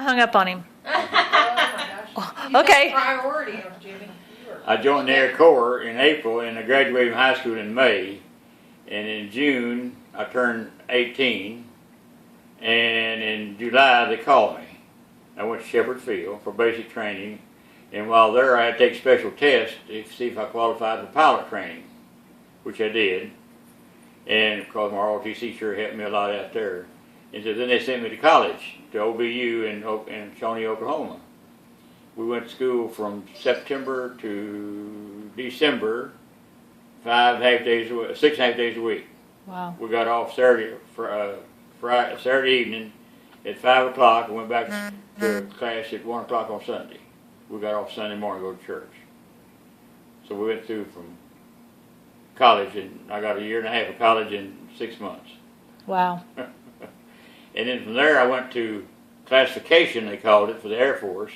I hung up on him. Oh my gosh. Okay. Priority, Jimmy. I joined the Air Corps in April, and I graduated from high school in May. And in June, I turned 18. And in July, they called me. I went to Shepherd Field for basic training. And while there, I had to take special tests to see if I qualified for pilot training, which I did. And of course, my ROTC sure helped me a lot out there. And so then they sent me to college, to OBU in Shawnee, Oklahoma. We went to school from September to December, 6.5 days a week. Wow. We got off Saturday evening at 5 o'clock and went back to class at 1 o'clock on Sunday. We got off Sunday morning to go to church. So we went through from college, and I got a year and a half of college in 6 months. Wow. And then from there I went to classification, they called it, for the Air Force,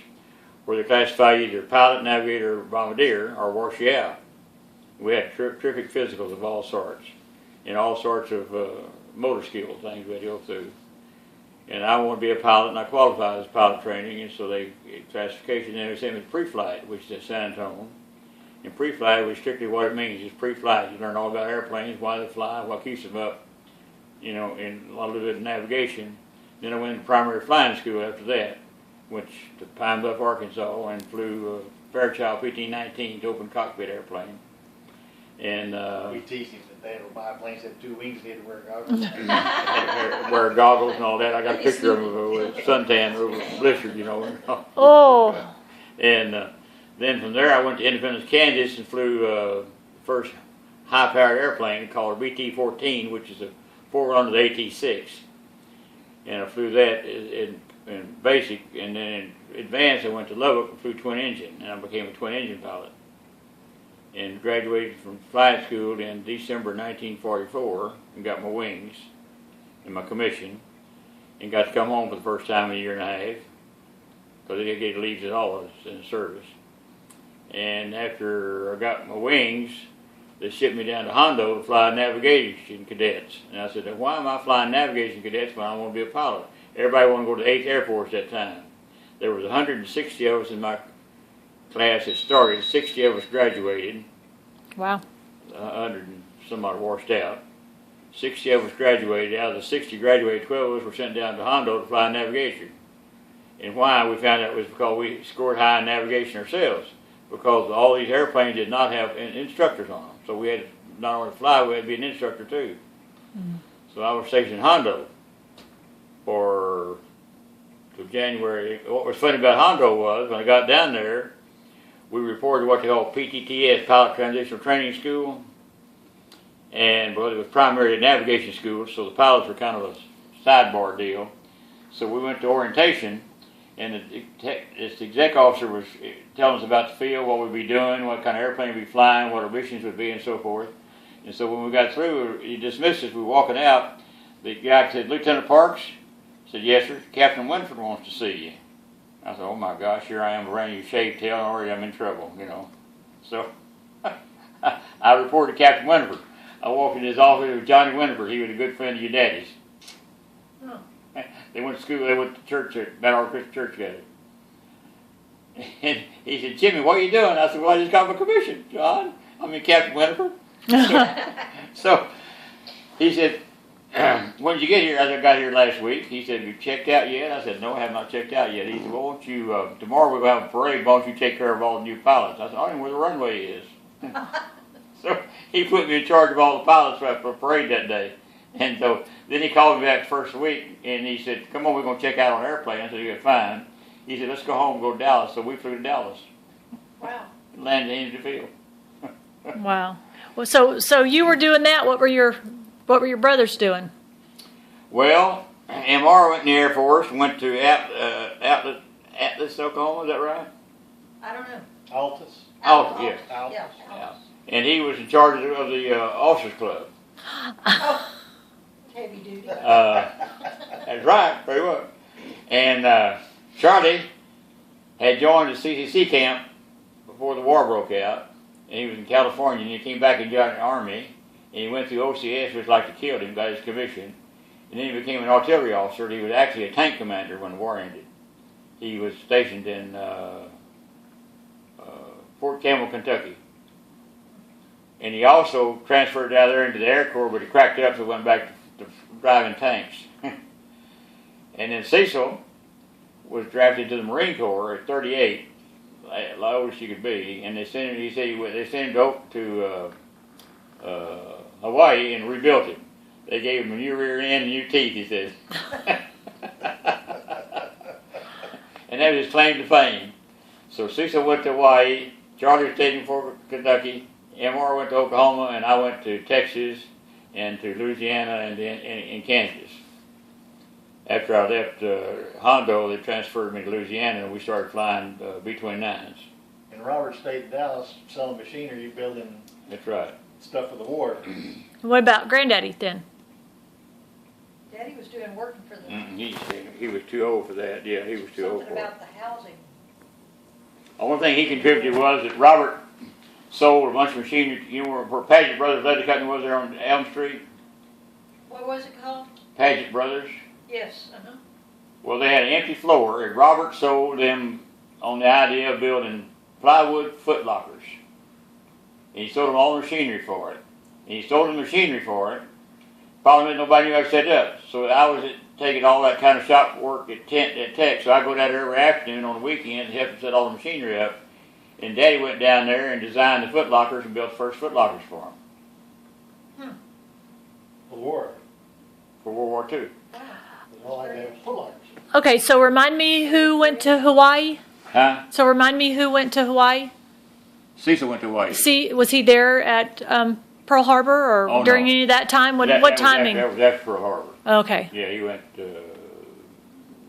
where they classify either pilot, navigator, bombardier, or wash you out. We had terrific physicals of all sorts, and all sorts of motor skill things we had to go through. And I wanted to be a pilot, and I qualified as pilot training, and so they classification, then they sent me to pre-flight, which is at San Antonio. And pre-flight was strictly what it means, it's pre-flight. You learn all about airplanes, why they fly, what keeps them up, you know, and a little bit of navigation. Then I went to primary flying school after that, went to Pine Bluff, Arkansas, and flew Fairchild 1519 to open cockpit airplane. And we teased him that they had biplanes that had 2 wings, they had to wear goggles. wear goggles and all that. I got a picture of him with suntan, blistered, you know. Oh. And then from there I went to Independence, Kansas, and flew the first high-powered airplane called a BT-14, which is a forerunner to the AT-6. And I flew that in basic, and then in advanced I went to Lubbock and flew twin engine, and I became a twin engine pilot. And graduated from flight school in December 1944 and got my wings and my commission, and got to come home for the first time in a year and a half, because they didn't get leaves at all in the service. And after I got my wings, they shipped me down to Hondo to fly navigation cadets. And I said, why am I flying navigation cadets when I want to be a pilot? Everybody wanted to go to the 8th Air Force at that time. There was 160 of us in my class that started. 60 of us graduated. Wow. 100 and some odd washed out. 60 of us graduated. Out of the 60 graduated, 12 of us were sent down to Hondo to fly navigation. And why we found out was because we scored high in navigation ourselves, because all these airplanes did not have instructors on them. So we had to not only fly, we had to be an instructor too. Mm. So I was stationed in Hondo till January. What was funny about Hondo was, when I got down there, we reported what they call PTTS, Pilot Transitional Training School. And well, it was primarily a navigation school, so the pilots were kind of a sidebar deal. So we went to orientation, and this exec officer was telling us about the field, what we'd be doing, what kind of airplane we'd be flying, what our missions would be, and so forth. And so when we got through, he dismissed us. We were walking out. The guy said, "Lieutenant Parks?" I said, "Yes, sir. Captain Winford wants to see you." I said, "Oh my gosh, here I am wearing your shaved tail, and already I'm in trouble, you know." So I reported to Captain Winford. I walked in his office with Johnny Winford. He was a good friend of your daddy's. Oh. They went to school, they went to church at Battle Christian Church together. And he said, "Jimmy, what are you doing?" I said, "Well, I just got my commission, John. I mean, Captain Winford." So he said, "When did you get here?" I said, "I got here last week." He said, "Have you checked out yet?" I said, "No, I have not checked out yet." He said, "Well, won't you, tomorrow we'll have a parade, why don't you take care of all the new pilots?" I said, "I don't know where the runway is." So he put me in charge of all the pilots for a parade that day. And so then he called me back the first week, and he said, "Come on, we're going to check out on an airplane." I said, "You're fine." He said, "Let's go home and go to Dallas." So we flew to Dallas. Wow. Landed in the field. Wow. Well, so you were doing that. What were your brothers doing? Well, MR went in the Air Force and went to Atlas, Oklahoma. Is that right? I don't know. Altus. Altus, yes. Altus. Yeah. And he was in charge of the officers club. Oh, heavy duty. That's right, very well. And Charlie had joined the CCC camp before the war broke out, and he was in California, and he came back and joined the Army, and he went through OCS, which like to kill him, got his commission, and then he became an artillery officer, and he was actually a tank commander when the war ended. He was stationed in Fort Campbell, Kentucky. And he also transferred out there into the Air Corps, but he cracked up, so went back to driving tanks. And then Cecil was drafted to the Marine Corps at 38, the oldest you could be, and they sent him. He said they sent him to Hawaii and rebuilt him. They gave him a new rear end and new teeth, he says. And that was his claim to fame. So Cecil went to Hawaii, Charlie was taken for Kentucky, MR went to Oklahoma, and I went to Texas and to Louisiana and then in Kansas. After I left Hondo, they transferred me to Louisiana, and we started flying B-29s. And Robert stayed in Dallas selling machinery, building That's right. stuff for the war. What about Granddaddy then? Daddy was doing working for the, He was too old for that. Yeah, he was too old something for it. about the housing. Only thing he contributed was that Robert sold a bunch of machinery. You know where Paget Brothers Leather Company was there on Elm Street? What was it called? Paget Brothers. Yes, Well, they had an empty floor, and Robert sold them on the idea of building plywood foot lockers. And he sold them all the machinery for it. And he sold them machinery for it. Problem is nobody knew how to set it up. So I was taking all that kind of shop work at Tech. So I go down there every afternoon on the weekend and help him set all the machinery up. And Daddy went down there and designed the foot lockers and built the first foot lockers for him. For the war. For World War II. wow. All I had was foot lockers. Okay, so remind me who went to Hawaii. Huh? So remind me who went to Hawaii. Cecil went to Hawaii. See, was he there at Pearl Harbor or Oh, during no. any of that time? What That was timing? That was after Pearl Harbor. Okay. Yeah, he went.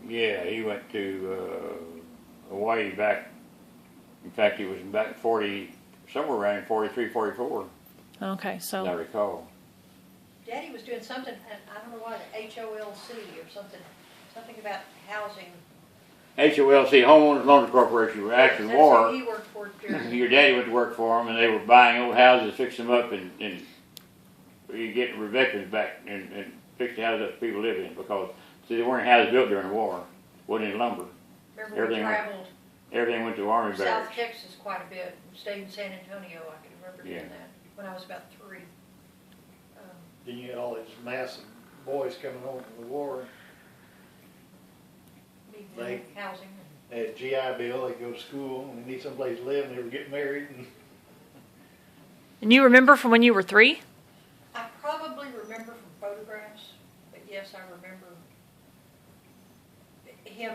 He went to Hawaii back. In fact, he was back 40, somewhere around 43, 44. Okay, As I so recall. Daddy was doing something, and I don't know why, the HOLC or something about housing. HOLC, Homeowners Loan Corporation, after the That's war. who he worked for during. Your daddy went to work for them, and they were buying old houses, fixing them up, and you get veterans back and fix the houses that people live in, because see, they weren't houses built during the war. Wasn't any lumber. Remember we everything went- traveled Everything went to Army South barracks. Texas quite a bit, stayed in San Antonio, I can remember doing Yeah. that, when I was about 3. Then you had all these massive boys coming home from the war. Needed Like- housing. They had GI Bill, they'd go to school, and they need someplace to live, and they were getting married. and you remember from when you were 3? I probably remember from photographs, but yes, I remember him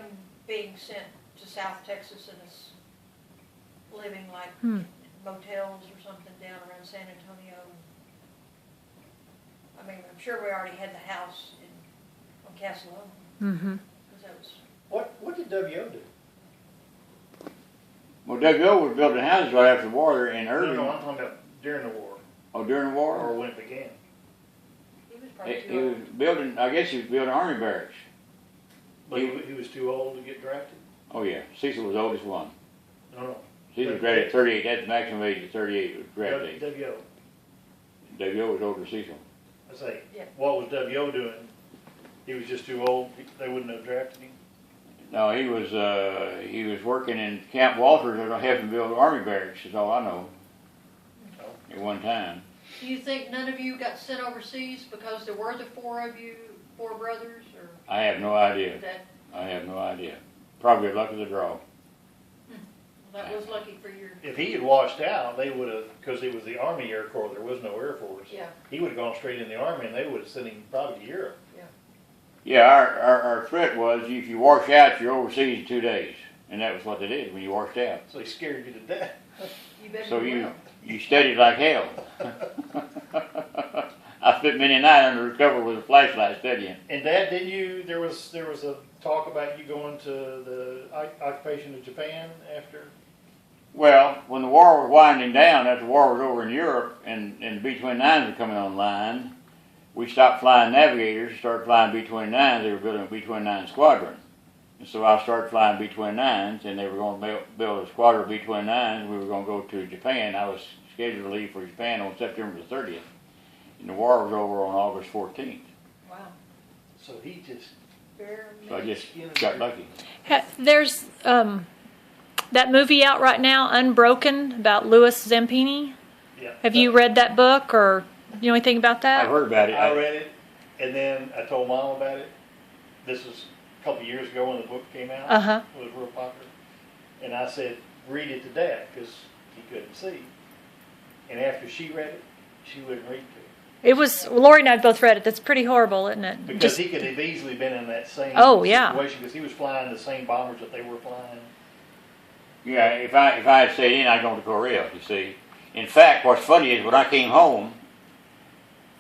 being sent to South Texas and us living like in motels or something down around San Antonio. I mean, I'm sure we already had the house on Castle Oak, Mm-hmm. because that was, What did WO do? Well, WO was building houses right after the war in Irving. No, I'm talking about during the war, Oh, during the war? or when it began. he was probably He too was old. building, I guess he was building Army barracks. But he was too old to get drafted? Oh, yeah. Cecil was the oldest one. No. Cecil was drafted at 38. That's the maximum age of 38 was draft age. WO. WO was older than Cecil. I say, Yeah. what was WO doing? He was just too old, they wouldn't have drafted him? No, he was working in Camp Walters and helping build Army barracks, is all I know, No. at one time. Do you think none of you got sent overseas because there were the 4 of you, 4 brothers, or I have no idea. that, I have no idea. Probably luck of the draw. that was lucky for your, If he had washed out, they would have, because it was the Army Air Corps, there was no Air Force. yeah, He would have gone straight in the Army, and they would have sent him probably to Europe. Yeah, our threat was if you wash out, you're overseas in 2 days. And that was what they did when you washed out. So he scared you to death. you better So be well. you studied like hell. I spent many a night under the cover with a flashlight studying. And Dad, didn't you, there was a talk about you going to the occupation of Japan after? Well, when the war was winding down, after the war was over in Europe and the B-29s were coming online, we stopped flying Navigators and started flying B-29s. They were building a B-29 squadron. And so I started flying B-29s, and they were going to build a squadron of B-29s. We were going to go to Japan. I was scheduled to leave for Japan on September the 30th. And the war was over on August 14th. Wow. So he just Bear So I meat. just got lucky. There's that movie out right now, Unbroken, about Louis Zampini. Yeah. Have you read that book, or you know anything about I've that? heard about it. I read it, and then I told Mom about it. This was a couple of years ago when the book came out. Uh-huh. It was real popular. And I said, read it to Dad, because he couldn't see. And after she read it, she wouldn't read to him. It was, Lori and I both read it. That's pretty horrible, isn't it? Because he could have easily been in that same Oh, yeah. situation, because he was flying the same bombers that they were flying. Yeah, if I had stayed in, I'd gone to Korea, you see. In fact, what's funny is when I came home,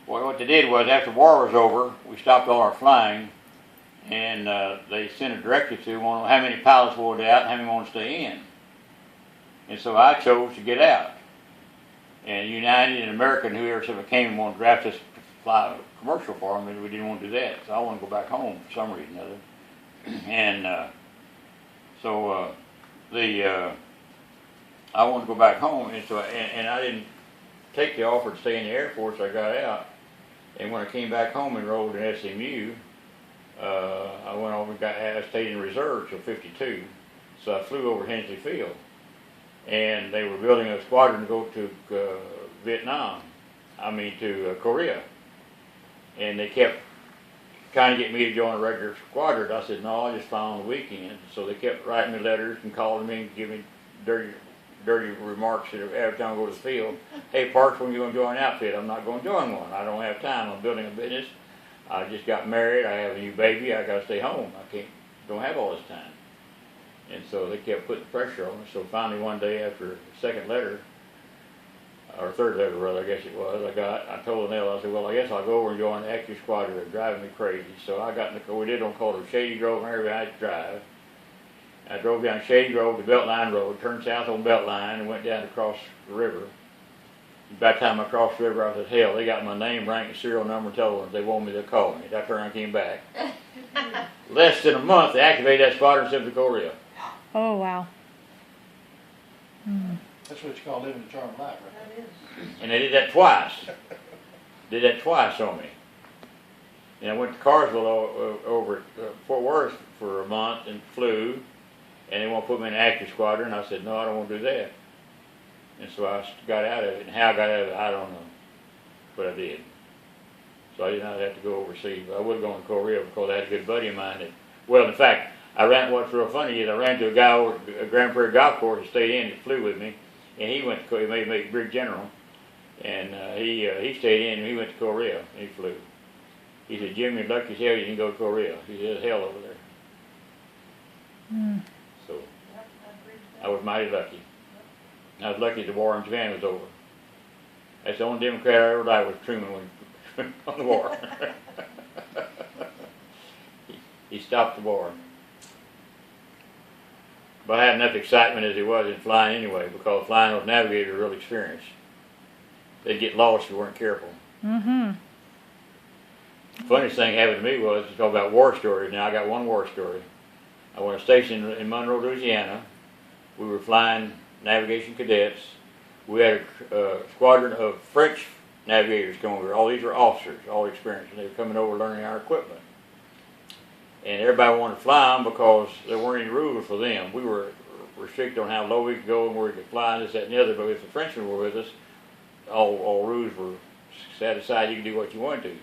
what they did was after the war was over, we stopped all our flying, and they sent a directive to how many pilots wanted out and how many wanted to stay in. And so I chose to get out. And United and American, whoever said came and wanted to draft us to fly a commercial for them, and we didn't want to do that. So I wanted to go back home for some reason or other. And I wanted to go back home, and so and I didn't take the offer to stay in the Air Force. I got out, and when I came back home and enrolled in SMU, I went over and I stayed in reserve till '52. So I flew over Hensley Field, and they were building a squadron to go to Vietnam. To Korea, and they kept trying to get me to join a regular squadron. I said, no, I just fly on the weekend. So they kept writing me letters and calling me and giving me dirty remarks every time I go to the field. Hey, Parks, when you going to join an outfit? I'm not going to join one. I don't have time. I'm building a business. I just got married. I have a new baby. I got to stay home. Don't have all this time. And so they kept putting pressure on me. So finally one day after the second letter, or third letter rather, I guess it was, I told Nell, I said, well, I guess I'll go over and join the active squadron. They're driving me crazy. So I got in the car. We did on called Shady Grove, and everybody had to drive. I drove down Shady Grove to Beltline Road, turned south on Beltline, and went down to cross the river. By the time I crossed the river, I said, hell, they got my name, rank, and serial number, and telephone. They want me to call me. I turned around and came back. Less than a month, they activated that squadron and sent me to Korea. Oh, wow. That's what you call living a charmed life, right? That is. And they did that twice. Did that twice on me. And I went to Carsville over at Fort Worth for a month and flew. And they want to put me in an active squadron. I said, no, I don't want to do that. And so I got out of it. And how I got out of it, I don't know. But I did. So I did not have to go overseas. But I would have gone to Korea because I had a good buddy of mine that, in fact, what's real funny is I ran to a guy over at Grand Prairie Golf Course that stayed in and flew with me. And he went to, he made Brig General. And he stayed in and he went to Korea and he flew. He said, Jimmy, you're lucky as hell you can go to Korea. He said, there's hell over there. So Yep, I agree with that. I was mighty lucky. I was lucky the war in Japan was over. That's the only Democrat I ever liked was Truman when on the war. he stopped the war. But I had enough excitement as it was in flying anyway, because flying with navigators was real experience. They'd get lost if you weren't careful. Mm-hmm. Funniest thing happened to me was, to talk about war stories. Now I got one war story. I went to a station in Monroe, Louisiana. We were flying navigation cadets. We had a squadron of French navigators coming over. All these were officers, all experienced, and they were coming over learning our equipment. And everybody wanted to fly them because there weren't any rules for them. We were restricted on how low we could go and where we could fly and this, that, and the other. But if the Frenchmen were with us, all rules were set aside. You could do what you wanted to.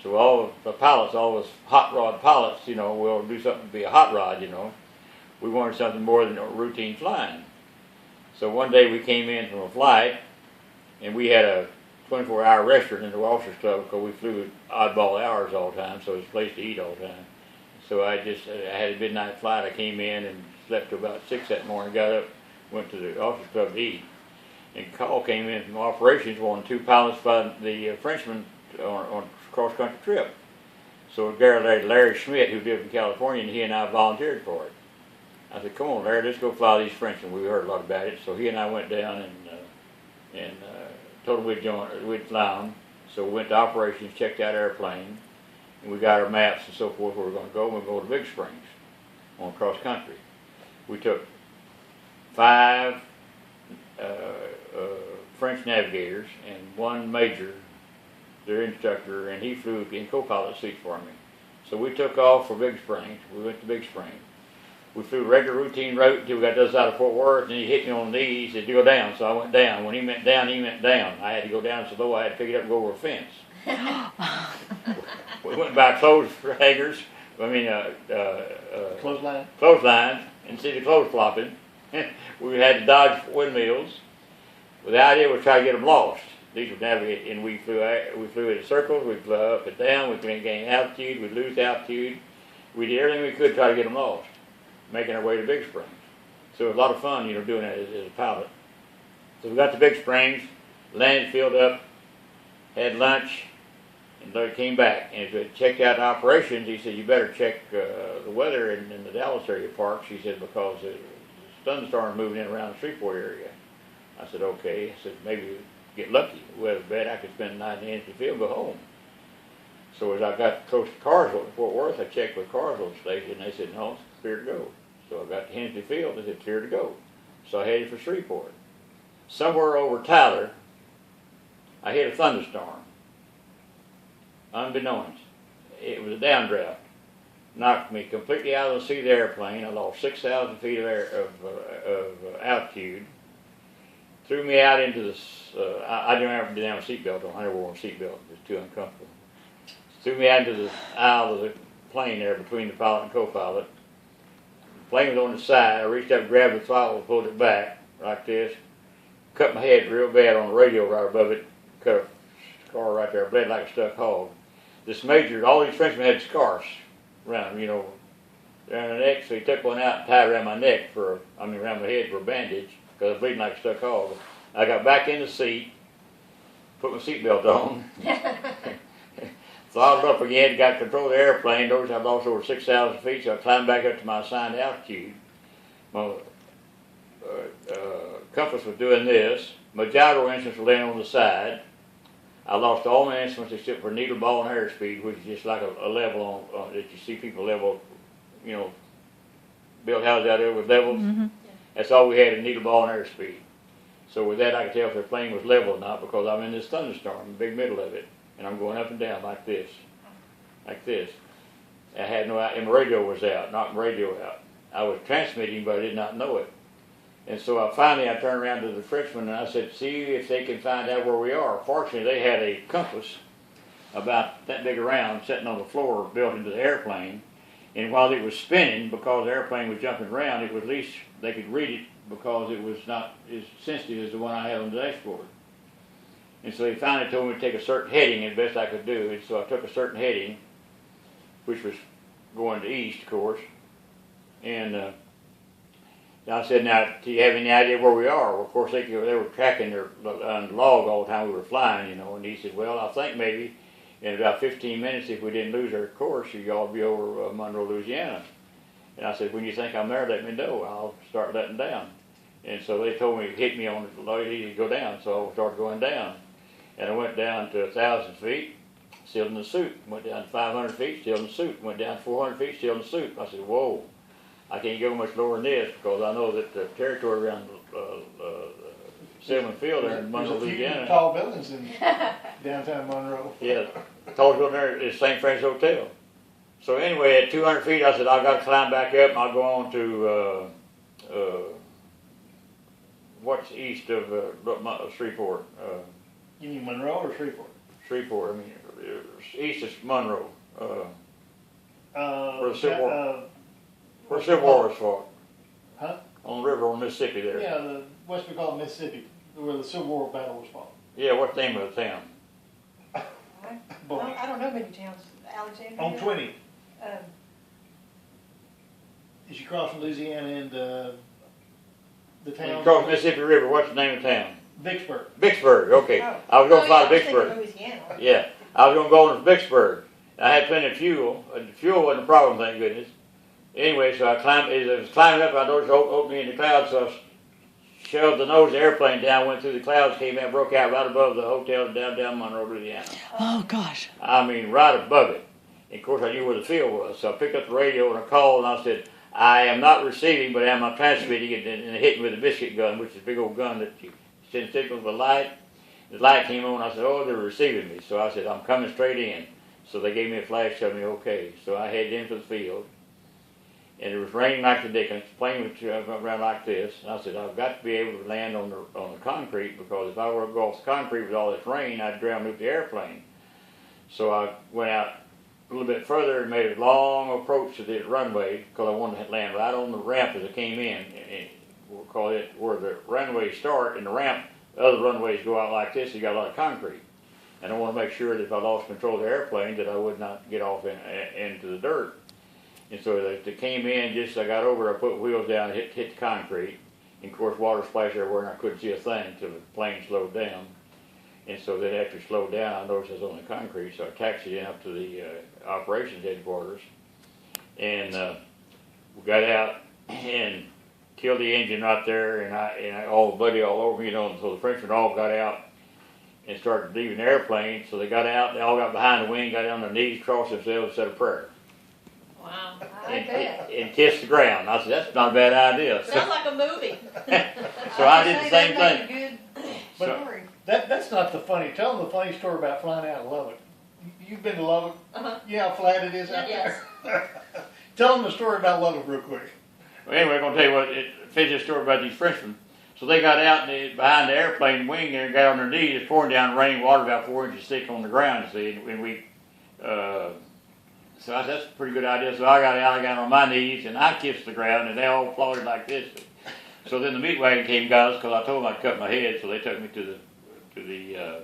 So all of the pilots, all of us hot rod pilots, we'll do something to be a hot rod, We wanted something more than routine flying. So one day we came in from a flight, and we had a 24-hour restaurant in the officers club because we flew oddball hours all the time, so it was a place to eat all the time. So I had a midnight flight. I came in and slept till about 6 that morning, got up, went to the officers club to eat. And a call came in from operations wanting 2 pilots fly the Frenchman on a cross-country trip. So Larry Schmidt, who lived in California, and he and I volunteered for it. I said, come on, Larry, let's go fly these Frenchmen. We heard a lot about it. So he and I went down and told him we'd fly them. So we went to operations, checked out airplane, and we got our maps and so forth where we're going to go. We'll go to Big Springs on cross country. We took 5 French navigators and 1 major, their instructor, and he flew in co-pilot seat for me. So we took off for Big Springs. We went to Big Springs. We flew a regular routine route until we got to the other side of Fort Worth, and then he hit me on the knee. He said, "You go down." So I went down. When he meant down, he meant down. I had to go down so low I had to pick it up and go over a fence. We went by clothes hangers, Clothesline. clotheslines, and see the clothes flopping. We had to dodge windmills. Well, the idea was try to get them lost. These were navigated, and we flew in circles. We flew up and down. We couldn't gain altitude. We'd lose altitude. We did everything we could to try to get them lost, making our way to Big Springs. So it was a lot of fun, doing that as a pilot. So we got to Big Springs, landed, filled up, had lunch, and then came back. And as we checked out the operations, he said, "You better check the weather in the Dallas area parks." He said, "Because the thunderstorms moving in around the Shreveport area." I said, "Okay." I said, "Maybe get lucky. The weather's bad. I could spend the night in the Hensby Field and go home." So as I got close to Carsville, Fort Worth, I checked with Carsville station, and they said, "No, it's clear to go." So I got to Hensby Field, they said, "Clear to go." So I headed for Shreveport. Somewhere over Tyler, I hit a thunderstorm. Unbeknownst. It was a downdraft. Knocked me completely out of the seat of the airplane. I lost 6,000 feet of altitude. Threw me out into this, I didn't ever be down a seatbelt on. I never wore a seatbelt. It was too uncomfortable. Threw me out into the aisle of the plane there between the pilot and co-pilot. The plane was on the side. I reached up, grabbed the throttle, pulled it back like this. Cut my head real bad on the radio right above it. Cut a scar right there. Bled like a stuck hog. This major, all these Frenchmen had scars around, around the neck. So he took one out and tied around my neck around my head for a bandage because I was bleeding like a stuck hog. I got back in the seat, put my seatbelt on. Throttled up again, got control of the airplane. Noticed I'd lost over 6,000 feet, so I climbed back up to my assigned altitude. My compass was doing this. My gyro instruments were laying on the side. I lost all my instruments except for needle, ball, and airspeed, which is just like a level on that you see people level, build houses out there with levels. Mm-hmm. That's all we had, a needle, ball, and airspeed. So with that, I could tell if the plane was level or not because I'm in this thunderstorm, in the big middle of it. And I'm going up and down like this. I had and my radio was out, knocked my radio out. I was transmitting, but I did not know it. And so I turned around to the Frenchmen and I said, "See if they can find out where we are." Fortunately, they had a compass about that big around sitting on the floor built into the airplane. And while it was spinning, because the airplane was jumping around, it was at least they could read it because it was not as sensitive as the one I had on the dashboard. And so they finally told me to take a certain heading as best I could do. And so I took a certain heading, which was going to east, of course. And I said, "Now, do you have any idea where we are?" Well, of course, they were tracking their log all the time we were flying, And he said, "Well, I think maybe in about 15 minutes, if we didn't lose our course, you all be over Monroe, Louisiana." And I said, "When you think I'm there, let me know. I'll start letting down." And so they told me, hit me on the load, easy to go down. So I started going down. And I went down to 1,000 feet, still in the suit. Went down to 500 feet, still in the suit. Went down to 400 feet, still in the suit. I said, "Whoa, I can't go much lower than this because I know that the territory around Silman Field there in Monroe, Louisiana." There's a few tall buildings in downtown Monroe. Yeah, the tallest building there is St. Francis Hotel. So anyway, at 200 feet, I said, "I've got to climb back up and I'll go on to what's east of Shreveport." You mean Monroe or Shreveport? Shreveport, east of Monroe. Where the Civil War was fought. Huh? On the river on Mississippi there. Yeah, the West we call it Mississippi, where the Civil War battle was fought. Yeah, what's the name of the town? I don't know many towns. Alexandria. On 20. Um, As you cross from Louisiana and the When town. you cross the Mississippi River, what's the name of the town? Vicksburg. Vicksburg, okay. Oh. I was going to fly to I was thinking Vicksburg. Louisiana. Yeah, I was going to go on to Vicksburg. I had plenty of fuel. The fuel wasn't a problem, thank goodness. Anyway, so I climbed. As I was climbing up, I noticed an opening in the clouds, so I shoved the nose of the airplane down, went through the clouds, came out, broke out right above the hotel in downtown Monroe, Louisiana. Oh gosh. I mean, right above it. And of course, I knew where the field was, so I picked up the radio and I called and I said, "I am not receiving, but I am transmitting it," and hit me with a biscuit gun, which is a big old gun that you send signals with a light. The light came on. I said, "Oh, they're receiving me." So I said, "I'm coming straight in." So they gave me a flash, told me okay. So I headed into the field, and it was raining like the dickens. The plane was around like this. And I said, I've got to be able to land on the concrete, because if I were to go off the concrete with all this rain, I'd drown with the airplane. So I went out a little bit further and made a long approach to the runway, because I wanted to land right on the ramp as I came in. And we'll call it where the runways start, and the ramp, the other runways go out like this. You got a lot of concrete. And I want to make sure that if I lost control of the airplane, that I would not get off into the dirt. And so they came in, just as I got over, I put wheels down, hit the concrete. And of course, water splashed everywhere, and I couldn't see a thing until the plane slowed down. And so then after it slowed down, I noticed I was on the concrete, so I taxied in up to the operations headquarters. And we got out and killed the engine right there, and I all the bloody all over me, and so the Frenchmen all got out and started leaving the airplane. So they got out, they all got behind the wing, got on their knees, crossed themselves, said a prayer. Wow. And kissed the ground. I said, that's not a bad idea. Sounds like a movie. So I did the same thing. Good But story. that's not the funny. Tell them the funny story about flying out of Lubbock. You've been to Lubbock? Uh-huh. You know how flat it is out Yes. there? Tell them the story about Lubbock real quick. Well, anyway, I'm going to tell you what, finish this story about these Frenchmen. So they got out behind the airplane wing and got on their knees. It's pouring down rain, water about 4 inches thick on the ground, you see. And we, so that's a pretty good idea. So I got out, I got on my knees, and I kissed the ground, and they all applauded like this. So then the meat wagon came, got us, because I told them I'd cut my head, so they took me to the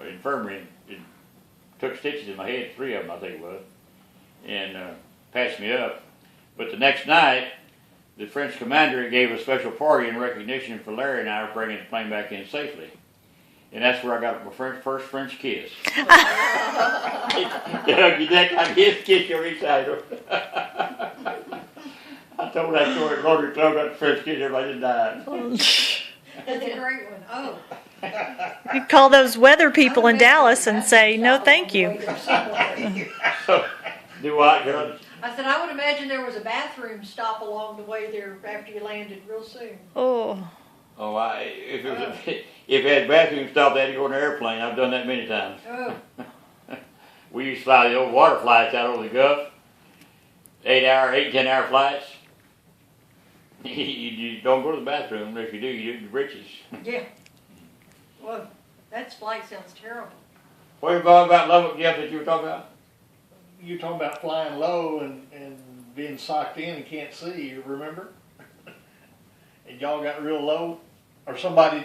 infirmary and took stitches in my head, 3 of them I think it was, and patched me up. But the next night, the French commander gave a special party in recognition for Larry and I for bringing the plane back in safely. And that's where I got my first French kiss. You neck, I kiss you on each side. I told that story at Rotary Club, got the French kiss, everybody just died. That's a great one. Oh. You call those weather people in Dallas and say, no thank you. So, do what, girl? I said, I would imagine there was a bathroom stop along the way there after you landed real soon. Oh. Oh, if it had a bathroom stop, they had to go on an airplane. I've done that many times. Oh. We used to fly the old water flights out over the Gulf. 10-hour flights. You don't go to the bathroom unless you do, you do your britches. Yeah. Well, that flight sounds terrible. What about Lubbock, Jeff, that you were talking about? You're talking about flying low and being socked in and can't see, you remember? And y'all got real low? Or somebody,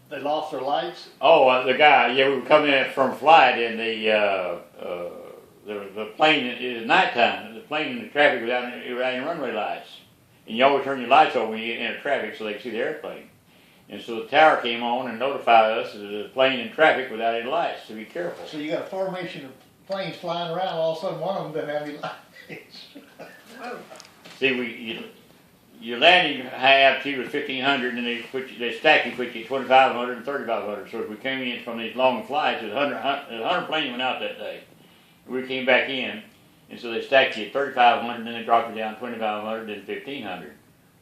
they lost their lights? Oh, the guy, yeah, we were coming in from flight, and the plane, it was nighttime, the plane in the traffic without any runway lights. And you always turn your lights on when you enter traffic so they can see the airplane. And so the tower came on and notified us that there's a plane in traffic without any lights, so be careful. So you got a formation of planes flying around, all of a sudden one of them doesn't have any lights. Whoa. See, your landing high altitude was 1,500, and they stack you, put you at 2,500 and 3,500. So as we came in from these long flights, there's 100 planes went out that day. We came back in, and so they stacked you at 3,500, and then they dropped you down 2,500 and 1,500.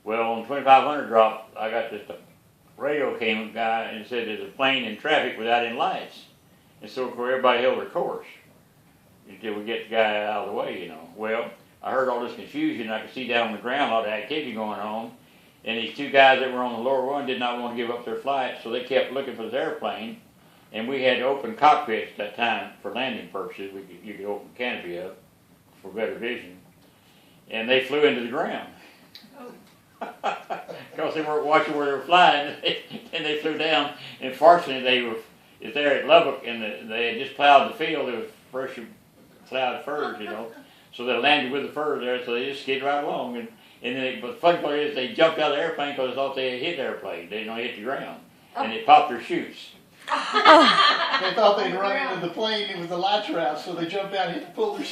Well, on 2,500 drop, I got this radio came guy and said there's a plane in traffic without any lights. And so of course everybody held their course until we get the guy out of the way, you know. Well, I heard all this confusion. I could see down on the ground a lot of activity going on. And these 2 guys that were on the lower one did not want to give up their flight, so they kept looking for this airplane. And we had open cockpits at that time for landing purposes. You could open the canopy up for better vision. And they flew into the ground. Because they weren't watching where they were flying, and they flew down. And fortunately, they were there at Lubbock, and they had just plowed the field. There was fresh plowed furs, you know. So they landed with the furs there, so they just skid right along. And then, but the funny part is, they jumped out of the airplane because they thought they had hit the airplane. They didn't hit the ground, and they popped their chutes. They thought they'd run into the plane and with the lights were out, so they jumped out and pulled their